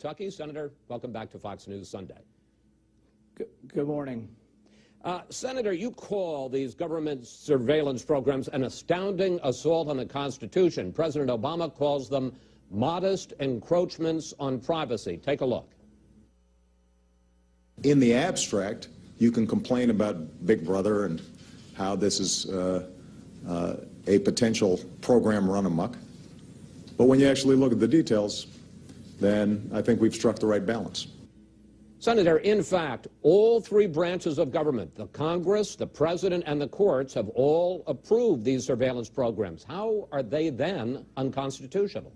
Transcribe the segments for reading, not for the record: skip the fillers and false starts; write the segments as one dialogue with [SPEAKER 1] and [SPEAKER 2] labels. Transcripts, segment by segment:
[SPEAKER 1] Kentucky. Senator, welcome back to Fox News Sunday.
[SPEAKER 2] Good morning.
[SPEAKER 1] Senator, you call these government surveillance programs an astounding assault on the Constitution. President Obama calls them modest encroachments on privacy. Take a look.
[SPEAKER 3] In the abstract, you can complain about Big Brother and how this is a potential program run amok. But when you actually look at the details, then I think we've struck the right balance.
[SPEAKER 1] Senator, in fact, all three branches of government, the Congress, the President, and the courts, have all approved these surveillance programs. How are they then unconstitutional?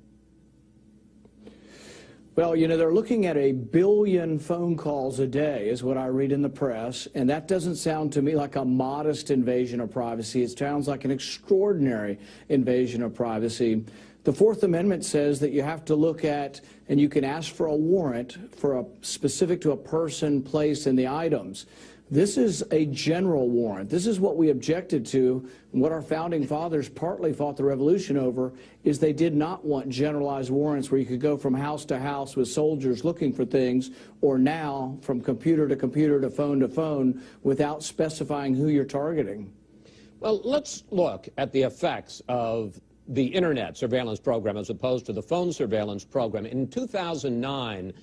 [SPEAKER 2] Well, you know, they're looking at 1 billion phone calls a day is what I read in the press, and that doesn't sound to me like a modest invasion of privacy. It sounds like an extraordinary invasion of privacy. The Fourth Amendment says that you have to look at, and you can ask for a warrant for specific to a person, place, and the items. This is a general warrant. This is what we objected to, and what our founding fathers partly fought the revolution over, is they did not want generalized warrants where you could go from house to house with soldiers looking for things, or now from computer to computer to phone without specifying who you're targeting.
[SPEAKER 1] Well, let's look at the effects of the Internet surveillance program as opposed to the phone surveillance program. In 2009,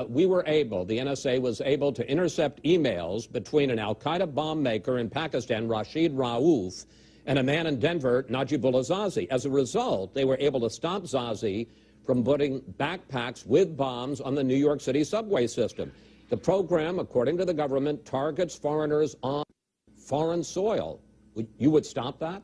[SPEAKER 1] we were able, the NSA was able to intercept emails between an al-Qaeda bomb maker in Pakistan, Rashid Rauf, and a man in Denver, Najibullah Zazi. As a result, they were able to stop Zazi from putting backpacks with bombs on the New York City subway system. The program, according to the government, targets foreigners on foreign soil. You would stop that?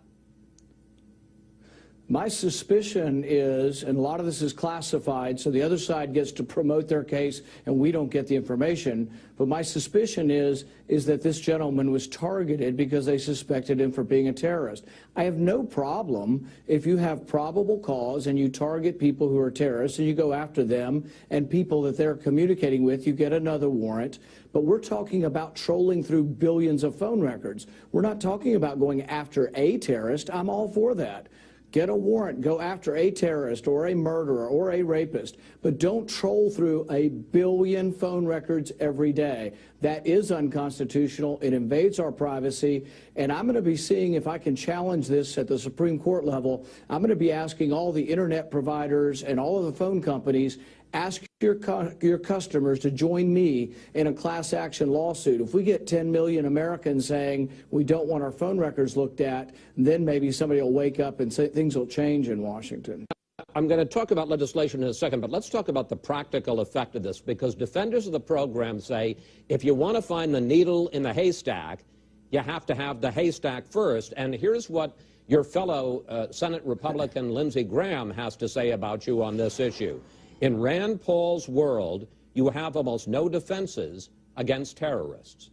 [SPEAKER 2] My suspicion is, and a lot of this is classified, so the other side gets to promote their case and we don't get the information, but my suspicion is that this gentleman was targeted because they suspected him for being a terrorist. I have no problem if you have probable cause and you target people who are terrorists and you go after them and people that they're communicating with, you get another warrant. But we're talking about trolling through billions of phone records. We're not talking about going after a terrorist. I'm all for that. Get a warrant, go after a terrorist or a murderer or a rapist, but don't troll through 1 billion phone records every day. That is unconstitutional. It invades our privacy, and I'm going to be seeing if I can challenge this at the Supreme Court level. I'm going to be asking all the internet providers and all of the phone companies, ask your customers to join me in a class action lawsuit. If we get 10 million Americans saying we don't want our phone records looked at, then maybe somebody will wake up and say things will change in Washington.
[SPEAKER 1] I'm going to talk about legislation in a second, but let's talk about the practical effect of this, because defenders of the program say if you want to find the needle in the haystack, you have to have the haystack first. And here's what your fellow Senate Republican Lindsey Graham has to say about you on this issue. In Rand Paul's world, you have almost no defenses against terrorists.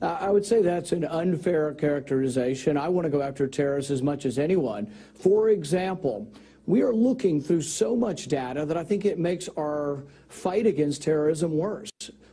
[SPEAKER 2] I would say that's an unfair characterization. I want to go after terrorists as much as anyone. For example, we are looking through so much data that I think it makes our fight against terrorism worse.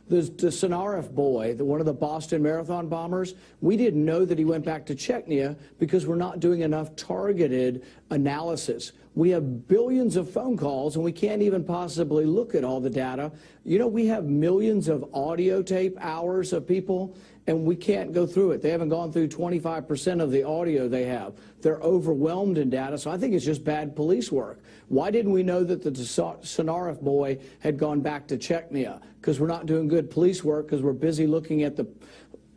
[SPEAKER 2] The Tsarnaev boy, one of the Boston Marathon bombers, we didn't know that he went back to Chechnya because we're not doing enough targeted analysis. We have billions of phone calls, and we can't even possibly look at all the data. You know, we have millions of audio tape hours of people, and we can't go through it. They haven't gone through 25% of the audio they have. They're overwhelmed in data, so I think it's just bad police work. Why didn't we know that the Tsarnaev boy had gone back to Chechnya? Because we're not doing good police work, because we're busy looking at the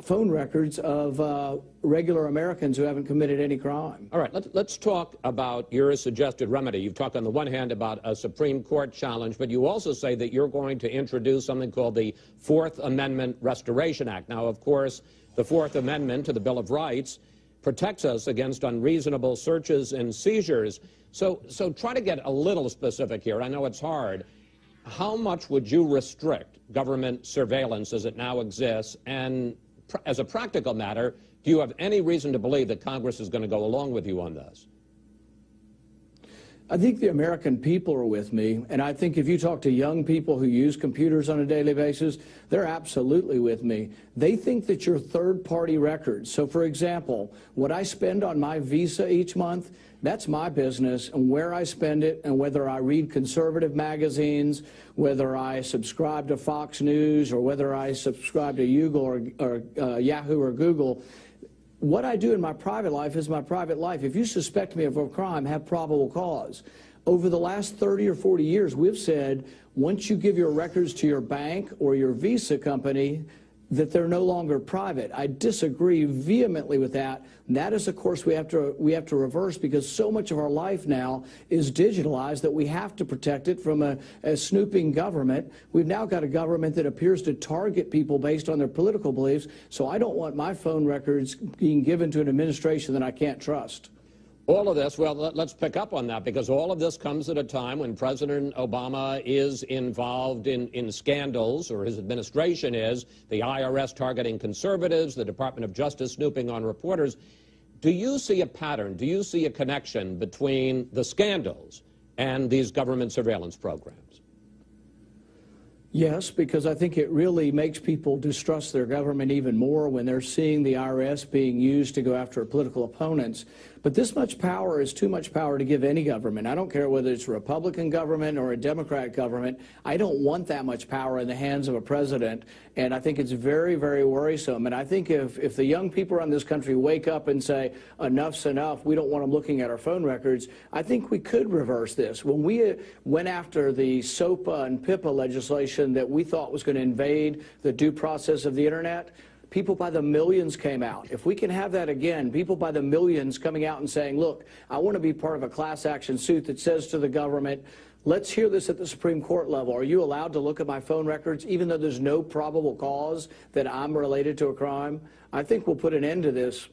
[SPEAKER 2] phone records of regular Americans who haven't committed any crime.
[SPEAKER 1] All right, let's talk about your suggested remedy. You've talked on the one hand about a Supreme Court challenge, but you also say that you're going to introduce something called the Fourth Amendment Restoration Act. Now, of course, the Fourth Amendment to the Bill of Rights protects us against unreasonable searches and seizures. So try to get a little specific here. I know it's hard. How much would you restrict government surveillance as it now exists? And as a practical matter, do you have any reason to believe that Congress is going to go along with you on this?
[SPEAKER 2] I think the American people are with me, and I think if you talk to young people who use computers on a daily basis, they're absolutely with me. They think that your third-party records, so for example, what I spend on my Visa each month, that's my business, and where I spend it, and whether I read conservative magazines, whether I subscribe to Fox News, or whether I subscribe to Yahoo or Google. What I do in my private life is my private life. If you suspect me of a crime, have probable cause. Over the last 30 or 40 years, we've said once you give your records to your bank or your Visa company, that they're no longer private. I disagree vehemently with that. That is a course we have to reverse, because so much of our life now is digitalized that we have to protect it from a snooping government. We've now got a government that appears to target people based on their political beliefs, so I don't want my phone records being given to an administration that I can't trust.
[SPEAKER 1] All of this, well, let's pick up on that, because all of this comes at a time when President Obama is involved in scandals, or his administration is, the IRS targeting conservatives, the Department of Justice snooping on reporters. Do you see a pattern? Do you see a connection between the scandals and these government surveillance programs?
[SPEAKER 2] Yes, because I think it really makes people distrust their government even more when they're seeing the IRS being used to go after political opponents. But this much power is too much power to give any government. I don't care whether it's a Republican government or a Democrat government. I don't want that much power in the hands of a president, and I think it's very, very worrisome. And I think if the young people around this country wake up and say, enough's enough, we don't want them looking at our phone records, I think we could reverse this. When we went after the SOPA and PIPA legislation that we thought was going to invade the due process of the Internet, people by the millions came out. If we can have that again, people by the millions coming out and saying, look, I want to be part of a class action suit that says to the government, let's hear this at the Supreme Court level. Are you allowed to look at my phone records even though there's no probable cause that I'm related to a crime? I think we'll put an end to this